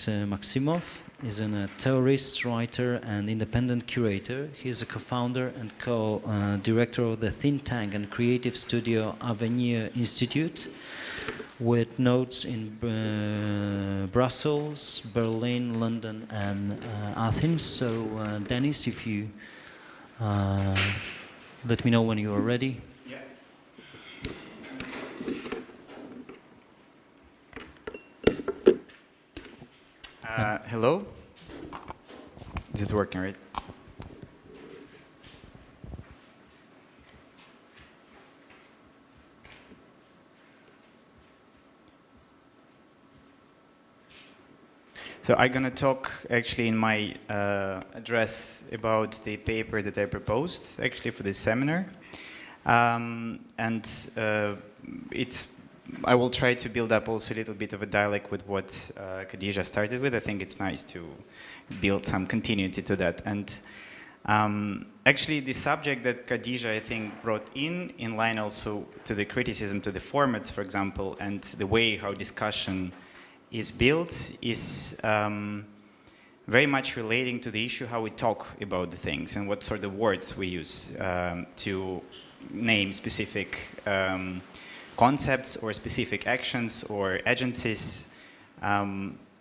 Denis Maksimov. He's a theorist, writer, and independent curator. He's a co-founder and co-director of the think tank and creative studio Avenir Institute, with nodes in Brussels, Berlin, London, and Athens. So, Denis, if you let me know when you are ready. Hello. Is it working, right? So I'm going to talk actually in my address about the paper that I proposed actually for this seminar. I will try to build up also a little bit of a dialogue with what Khadija started with. I think it's nice to build some continuity to that. And actually the subject that Khadija, I think, brought in line also to the criticism to the formats, for example, and the way how discussion is built is very much relating to the issue how we talk about the things and what sort of words we use to name specific concepts or specific actions or agencies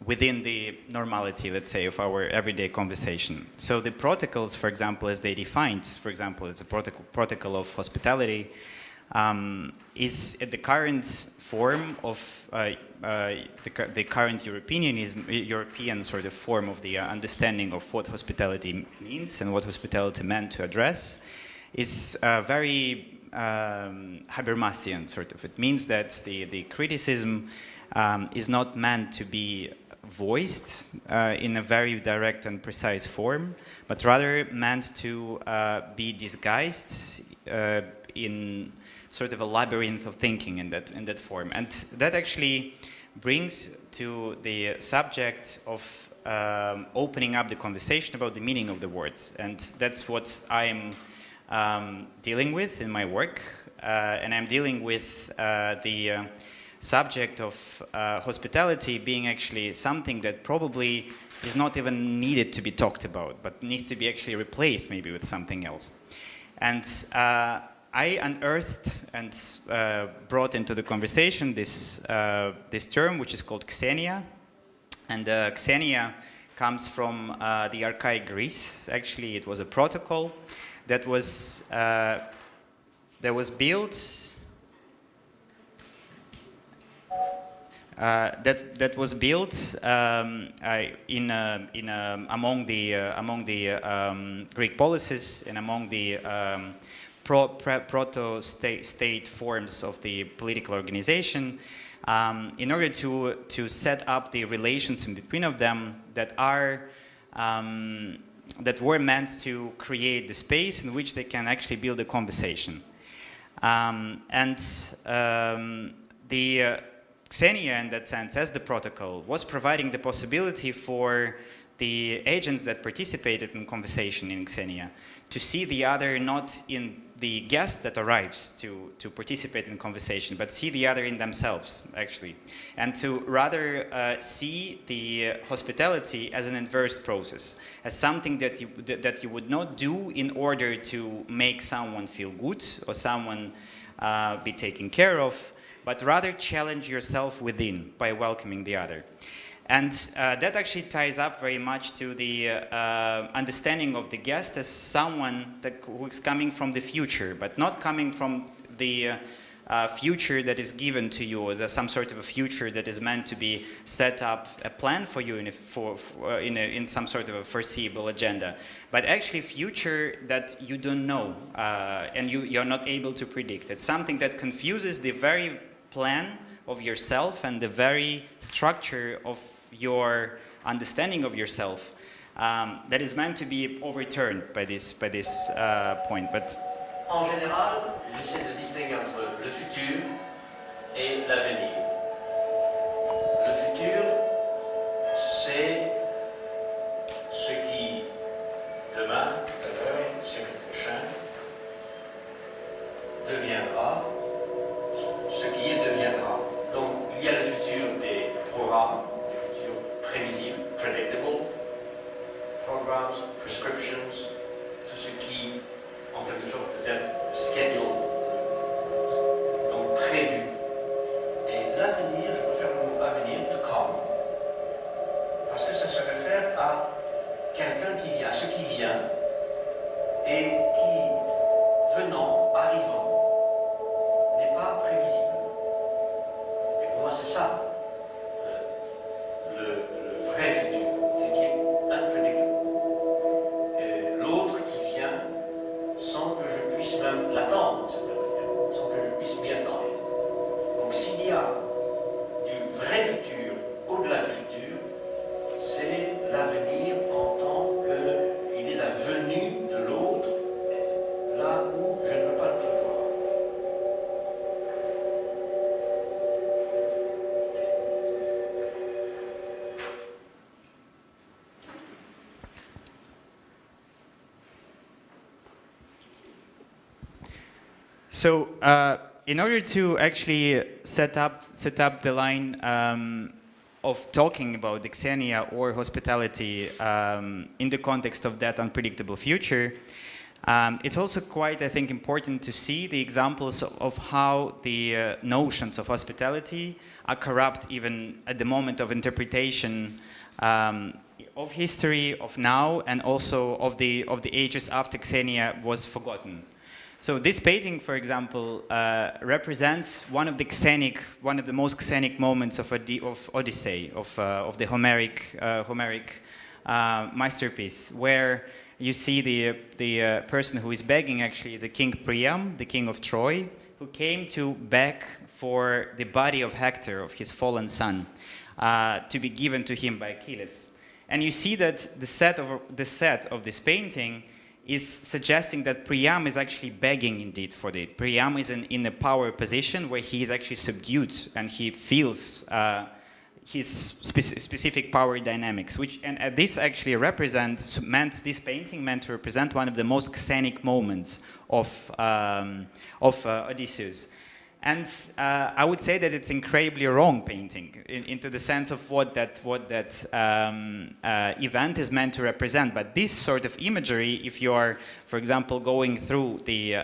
within the normality, let's say, of our everyday conversation. So the protocols, for example, as they defined, for example, it's a protocol of hospitality, is at the current form of the current European sort of form of the understanding of what hospitality means and what hospitality meant to address, is very Habermasian sort of. It means that the criticism is not meant to be voiced in a very direct and precise form, but rather meant to be disguised in sort of a labyrinth of thinking in that form. And that actually brings to the subject of opening up the conversation about the meaning of the words. And that's what I'm dealing with in my work, and I'm dealing with the subject of hospitality being actually something that probably is not even needed to be talked about, but needs to be actually replaced maybe with something else. And I unearthed and brought into the conversation this term, which is called Xenia. And Xenia comes from the archaic Greece. Actually, it was a protocol that was built among the Greek policies and among the proto-state forms of the political organization, in order to set up the relations in between of them that were meant to create the space in which they can actually build a conversation. The Xenia, in that sense, as the protocol, was providing the possibility for the agents that participated in conversation in Xenia to see the other not in the guest that arrives to participate in conversation, but see the other in themselves, actually. And to rather see the hospitality as an inverse process, as something that you would not do in order to make someone feel good or someone be taken care of, but rather challenge yourself within by welcoming the other. And that actually ties up very much to the understanding of the guest as someone who is coming from the future, but not coming from the future that is given to you, or some sort of a future that is meant to be set up, a plan for you in some sort of a foreseeable agenda. But actually future that you don't know and you're not able to predict. It's something that confuses the very plan of yourself and the very structure of your understanding of yourself that is meant to be overturned by this point. But en général, j'essaie de distinguer entre le futur et l'avenir. Le futur, c'est ce qui demain, tout à l'heure, le siècle prochain, deviendra. Ce qui est deviendra. Donc il y a le futur des programmes, le futur prévisible, programs, prescriptions, tout ce qui, en quelque sorte, peut être schedule, donc prévu. Et l'avenir, je préfère le mot avenir, to come, parce que ça se réfère à quelqu'un qui vient, à ce qui vient, et qui, venant, arrivant, n'est pas prévisible. Et pour moi, c'est ça, le vrai futur, qui est unpredictable. Et l'autre qui vient sans que je puisse même l'attendre, cette manière, sans que je puisse m'y attendre. Donc s'il y a du vrai futur au-delà du futur, c'est l'avenir en tant qu'il est la venue de l'autre là où je ne peux pas le prévoir. So, in order to actually set up the line of talking about Xenia or hospitality in the context of that unpredictable future, it's also quite, I think, important to see the examples of how the notions of hospitality are corrupt even at the moment of interpretation of history, of now, and also of the ages after Xenia was forgotten. So this painting, for example, represents one of the most Xenic moments of Odyssey, of the Homeric masterpiece, where you see the person who is begging, actually, the King Priam, the king of Troy, who came to beg for the body of Hector, of his fallen son, to be given to him by Achilles. And you see that the set of this painting is suggesting that Priam is actually begging indeed for it. Priam is in a power position where he is actually subdued and he feels his specific power dynamics, and this actually this painting meant to represent one of the most Xenic moments of Odysseus. And I would say that it's incredibly wrong painting into the sense of what that event is meant to represent. But this sort of imagery, if you are, for example, going through the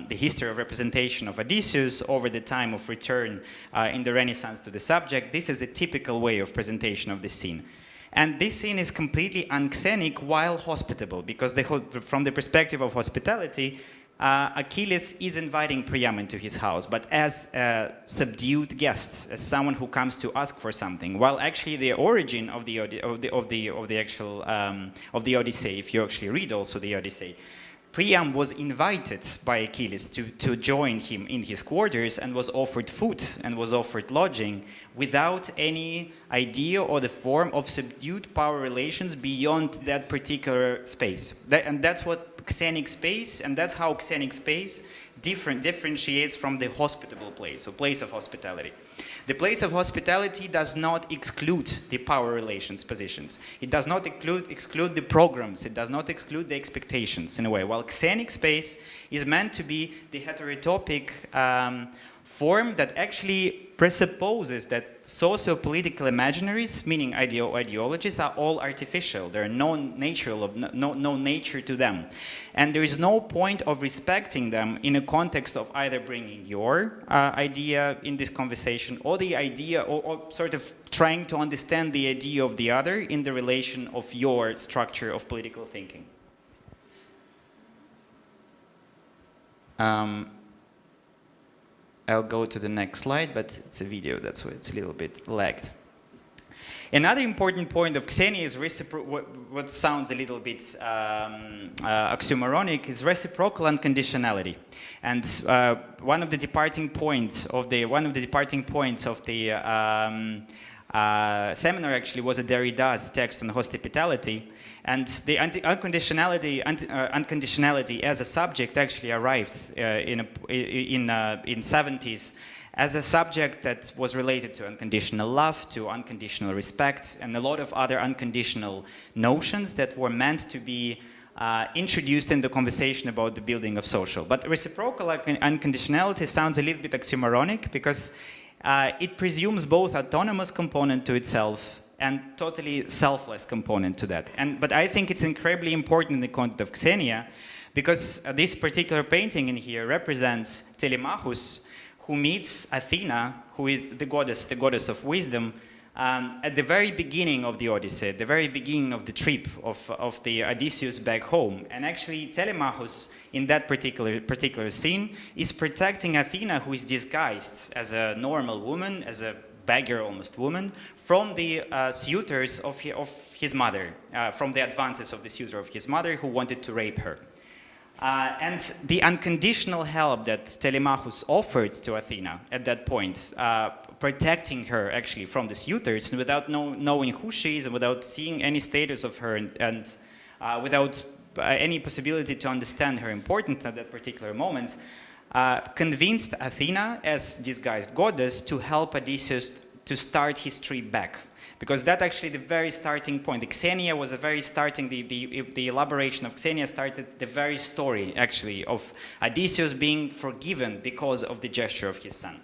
history of representation of Odysseus over the time of return in the Renaissance to the subject, this is a typical way of presentation of the scene. And this scene is completely unxenic while hospitable, because from the perspective of hospitality, Achilles is inviting Priam into his house, but as a subdued guest, as someone who comes to ask for something. While actually the origin of the Odyssey, if you actually read also the Odyssey, Priam was invited by Achilles to join him in his quarters and was offered food and was offered lodging without any idea or the form of subdued power relations beyond that particular space. And that's what Xenic space, and that's how Xenic space differentiates from the hospitable place, or place of hospitality. The place of hospitality does not exclude the power relations positions. It does not exclude the programs. It does not exclude the expectations in a way. While Xenic space is meant to be the heterotopic form that actually presupposes that socio-political imaginaries, meaning ideologies, are all artificial. There are no nature to them. And there is no point of respecting them in a context of either bringing your idea in this conversation or the idea, or sort of trying to understand the idea of the other in the relation of your structure of political thinking. I'll go to the next slide, but it's a video, that's why it's a little bit lagged. Another important point of Xenia is what sounds a little bit oxymoronic, is reciprocal unconditionality. And one of the departing points of the seminar actually was a Derrida's text on hospitality, and the unconditionality as a subject actually arrived in 70s as a subject that was related to unconditional love, to unconditional respect, and a lot of other unconditional notions that were meant to be introduced in the conversation about the building of social. But reciprocal unconditionality sounds a little bit oxymoronic because it presumes both autonomous component to itself and totally selfless component to that. But I think it's incredibly important in the context of Xenia, because this particular painting in here represents Telemachus, who meets Athena, who is the goddess of wisdom, at the very beginning of the Odyssey, the very beginning of the trip of the Odysseus back home. And actually Telemachus, in that particular scene, is protecting Athena, who is disguised as a normal woman, as a beggar almost woman, from the suitors of his mother, from the advances of the suitor of his mother, who wanted to rape her. And the unconditional help that Telemachus offered to Athena at that point, protecting her actually from the suitors without knowing who she is and without seeing any status of her, and without any possibility to understand her importance at that particular moment, convinced Athena, as disguised goddess, to help Odysseus to start his trip back. Because that's actually the very starting point. The Xenia was the very starting, the elaboration of Xenia started the very story, actually, of Odysseus being forgiven because of the gesture of his son.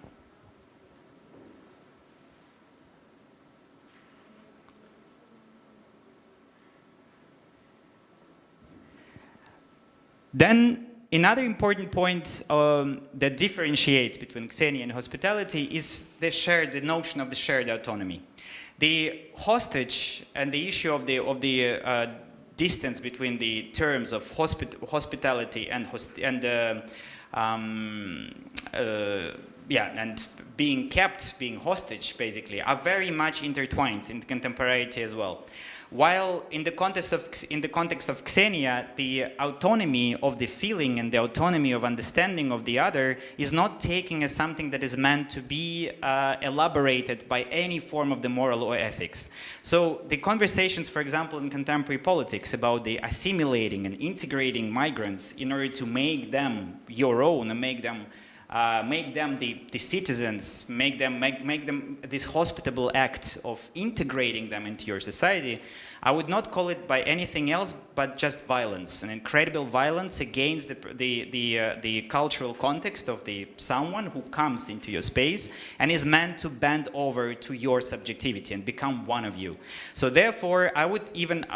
Then, another important point that differentiates between Xenia and hospitality is the notion of the shared autonomy. The hostage and the issue of the distance between the terms of hospitality and being hostage, basically, are very much intertwined in contemporaneity as well. While in the context of Xenia, the autonomy of the feeling and the autonomy of understanding of the other is not taken as something that is meant to be elaborated by any form of the moral or ethics. So the conversations, for example, in contemporary politics about the assimilating and integrating migrants in order to make them your own and make them the citizens, make them this hospitable act of integrating them into your society, I would not call it by anything else but just violence, an incredible violence against the cultural context of someone who comes into your space and is meant to bend over to your subjectivity and become one of you. So therefore, I would even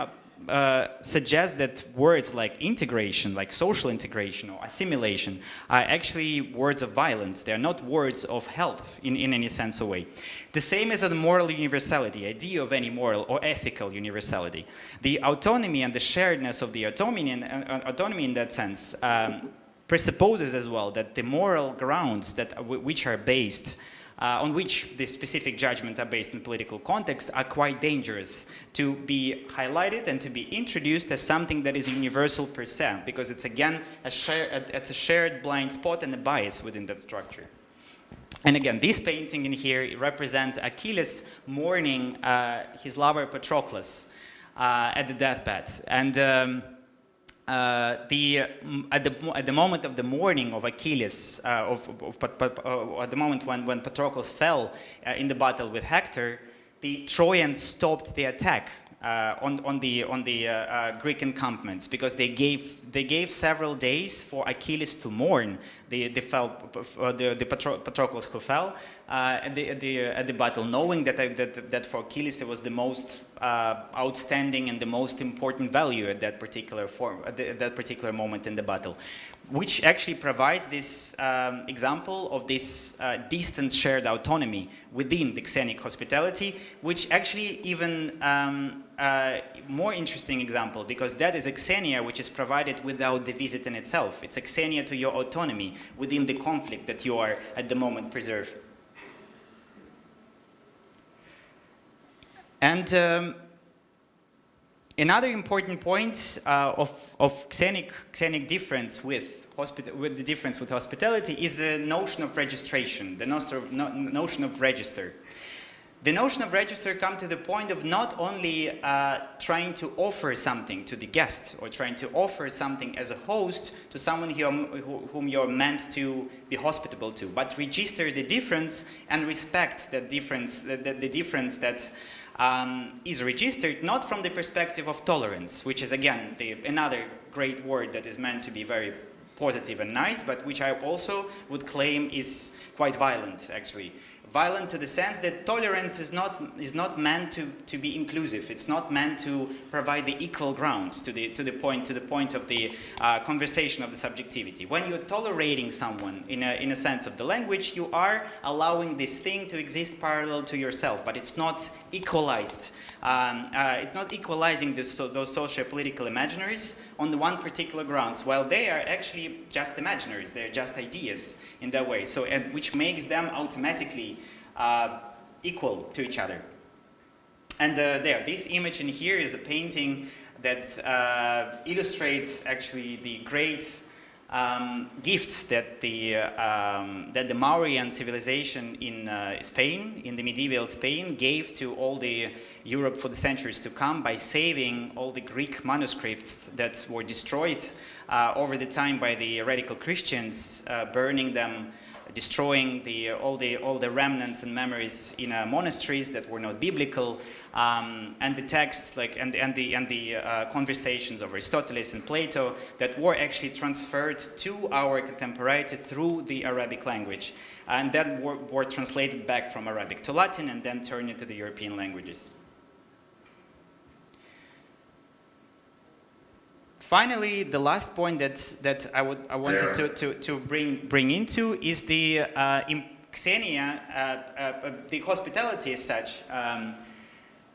suggest that words like integration, like social integration or assimilation, are actually words of violence. They are not words of help in any sense or way. The same as a moral universality, idea of any moral or ethical universality. The autonomy and the sharedness of the autonomy in that sense presupposes as well that the moral grounds which are based on which the specific judgments are based in political context are quite dangerous to be highlighted and to be introduced as something that is universal per se, because it's again it's a shared blind spot and a bias within that structure. And again, this painting in here represents Achilles mourning his lover Patroclus at the deathbed. And at the moment of the mourning of Achilles, at the moment when Patroclus fell in the battle with Hector, the Trojans stopped the attack on the Greek encampments, because they gave several days for Achilles to mourn the Patroclus who fell at the battle, knowing that for Achilles it was the most outstanding and the most important value at that particular that particular moment in the battle, which actually provides this example of this distant shared autonomy within the Xenic hospitality, which actually even more interesting example, because that is a Xenia which is provided without the visit in itself. It's a Xenia to your autonomy within the conflict that you are at the moment preserve. And another important point of Xenic difference with the difference with hospitality is the notion of registration, the notion of register. The notion of register comes to the point of not only trying to offer something to the guest or trying to offer something as a host to someone whom you're meant to be hospitable to, but register the difference and respect that difference, the difference that is registered not from the perspective of tolerance, which is again another great word that is meant to be very positive and nice, but which I also would claim is quite violent, actually. Violent to the sense that tolerance is not meant to be inclusive. It's not meant to provide the equal grounds to the point of the conversation of the subjectivity. When you're tolerating someone in a sense of the language, you are allowing this thing to exist parallel to yourself, but it's not equalized. It's not equalizing those socio-political imaginaries on the one particular grounds, while they are actually just imaginaries. They're just ideas in that way. So, which makes them automatically equal to each other. And this image in here is a painting that illustrates actually the great gifts that the Mauryan civilization in Spain, in the medieval Spain, gave to all the Europe for the centuries to come by saving all the Greek manuscripts that were destroyed over the time by the radical Christians, burning them, destroying all the remnants and memories in monasteries that were not biblical, and the texts and the conversations of Aristotle and Plato that were actually transferred to our contemporaneity through the Arabic language, and then were translated back from Arabic to Latin and then turned into the European languages. Finally, the last point that I wanted to bring into is the in Xenia, the hospitality as such,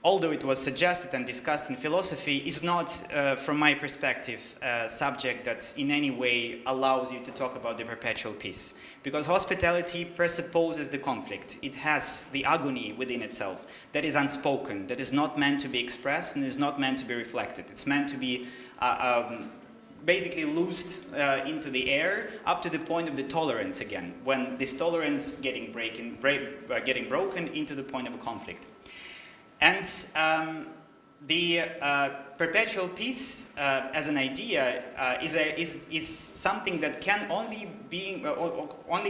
although it was suggested and discussed in philosophy, is not, from my perspective, a subject that in any way allows you to talk about the perpetual peace. Because hospitality presupposes the conflict. It has the agony within itself that is unspoken, that is not meant to be expressed and is not meant to be reflected. It's meant to be basically loosed into the air up to the point of the tolerance again, when this tolerance getting broken into the point of a conflict. And the perpetual peace as an idea is something that can only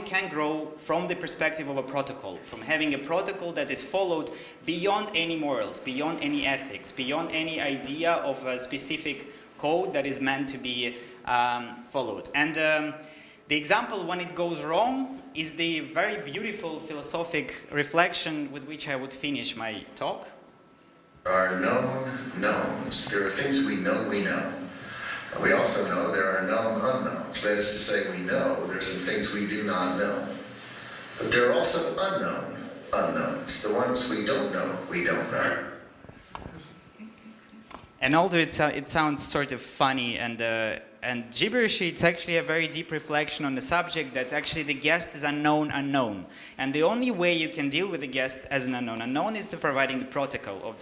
can grow from the perspective of a protocol, from having a protocol that is followed beyond any morals, beyond any ethics, beyond any idea of a specific code that is meant to be followed. And the example when it goes wrong is the very beautiful philosophic reflection with which I would finish my talk. There are known knowns. There are things we know. We also know there are known unknowns. That is to say, we know there's some things we do not know. But there are also unknown unknowns. The ones we don't know, we don't know. And although it sounds sort of funny and gibberishy, it's actually a very deep reflection on the subject that actually the guest is unknown. And the only way you can deal with the guest as an unknown is to providing the protocol of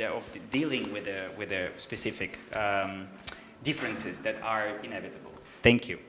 dealing with the specific differences that are inevitable. Thank you.